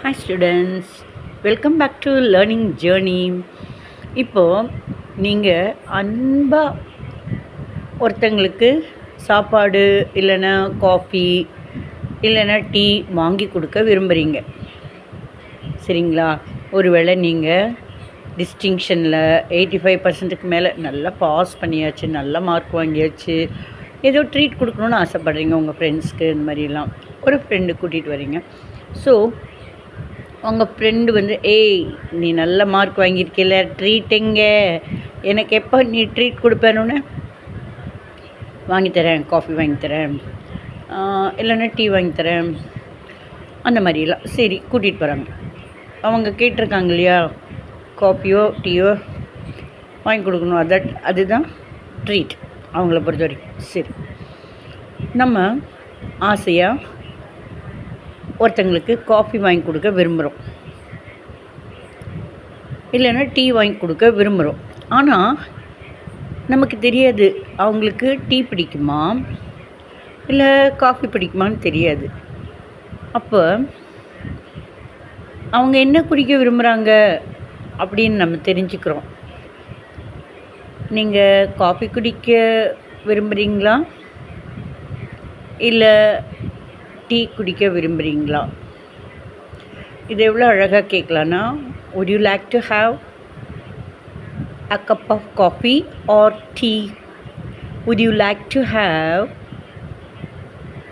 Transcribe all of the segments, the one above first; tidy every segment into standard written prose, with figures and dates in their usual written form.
Hi students, welcome back to learning journey. இப்போது நீங்கள் அன்பாக ஒருத்தங்களுக்கு சாப்பாடு இல்லைன்னா காஃபி இல்லைன்னா டீ வாங்கி கொடுக்க விரும்புகிறீங்க. சரிங்களா? ஒருவேளை நீங்கள் டிஸ்டிங்ஷனில் 85% மேலே நல்லா பாஸ் பண்ணியாச்சு, நல்ல மார்க் வாங்கியாச்சு, ஏதோ ட்ரீட் கொடுக்கணுன்னு ஆசைப்பட்றீங்க உங்கள் ஃப்ரெண்ட்ஸ்க்கு. இந்த மாதிரிலாம் ஒரு ஃப்ரெண்டு கூட்டிகிட்டு வரீங்க. ஸோ உங்கள் ஃப்ரெண்டு ஏய் நீ நல்ல மார்க் வாங்கியிருக்கில்ல, ட்ரீட் எங்கே, எனக்கு எப்போ நீ ட்ரீட் கொடுப்பேன்னு, வாங்கித்தரேன், காஃபி வாங்கித்தரேன், இல்லைன்னா டீ வாங்கித்தரேன், அந்த மாதிரிலாம். சரி, கூட்டிகிட்டு போகிறாங்க. அவங்க கேட்டிருக்காங்க இல்லையா, காஃபியோ டீயோ வாங்கி கொடுக்கணும். அதுதான் ட்ரீட் அவங்கள பொறுத்த வரைக்கும். சரி, நம்ம ஆசையாக ஒருத்தங்களுக்கு காஃபி வாங்கி கொடுக்க விரும்புகிறோம், இல்லைன்னா டீ வாங்கி கொடுக்க விரும்புகிறோம். ஆனால் நமக்கு தெரியாது அவங்களுக்கு டீ பிடிக்குமா இல்லை காஃபி பிடிக்குமான்னு தெரியாது. அப்போ அவங்க என்ன குடிக்க விரும்புகிறாங்க அப்படின்னு நம்ம தெரிஞ்சுக்கிறோம். நீங்கள் காஃபி குடிக்க விரும்புகிறீங்களா இல்லை டீ குடிக்க விரும்புகிறீங்களா? இது எவ்வளோ அழகாக கேட்கலான்னா, would you like to have a cup of coffee or tea? Would you like to have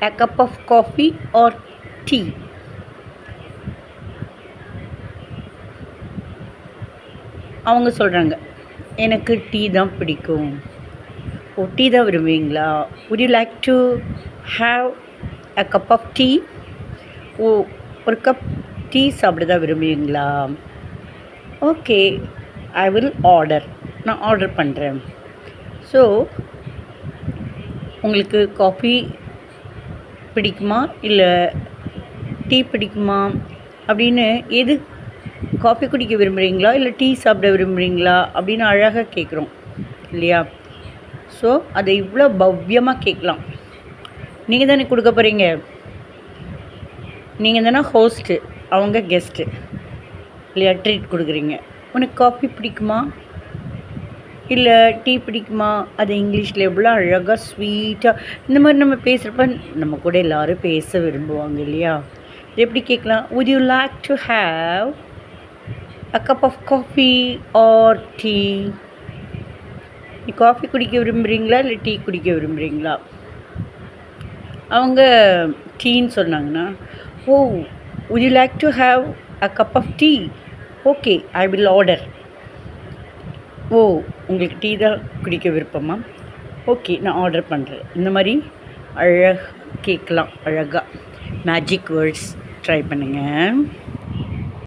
a cup of coffee or tea? அவங்க சொல்கிறாங்க எனக்கு டீ தான் பிடிக்கும். ஓ, டீ தான் விரும்புவீங்களா? would you like to have a cup of tea? ஓ, ஒரு cup tea சாப்பிட தான் விரும்புவீங்களா? Okay, I will order, நான் ஆர்டர் பண்ணுறேன். ஸோ உங்களுக்கு காஃபி பிடிக்குமா இல்லை டீ பிடிக்குமா அப்படின்னு, எது காஃபி குடிக்க விரும்புகிறீங்களா இல்லை டீ சாப்பிட விரும்புகிறீங்களா அப்படின்னு அழகாக கேட்குறோம் இல்லையா? ஸோ அதை இவ்வளோ பவ்யமாக கேட்கலாம். நீங்கள் தானே கொடுக்க போகிறீங்க, நீங்கள் தானே ஹோஸ்ட்டு, அவங்க கெஸ்ட்டு இல்லையா? ட்ரீட் கொடுக்குறீங்க. உனக்கு காஃபி பிடிக்குமா இல்லை டீ பிடிக்குமா? அது இங்கிலீஷில் எவ்வளோ அழகாக ஸ்வீட்டாக இந்த மாதிரி நம்ம பேசுகிறப்ப நம்ம கூட எல்லோரும் பேச விரும்புவாங்க இல்லையா? இது எப்படி கேட்கலாம்? would you like to have a cup of coffee or tea? நீ காஃபி குடிக்க விரும்புகிறீங்களா இல்லை டீ குடிக்க விரும்புகிறீங்களா? அவங்க டீன்னு சொன்னாங்கன்னா, ஓ, would you like to have a cup of tea? Okay, I will order. ஓ, உங்களுக்கு டீ தான் குடிக்க விருப்பமா? ஓகே, நான் ஆர்டர் பண்ணுறேன். இந்த மாதிரி அழகாக கேட்கலாம். அழகாக மேஜிக் வேர்ட்ஸ் ட்ரை பண்ணுங்கள்.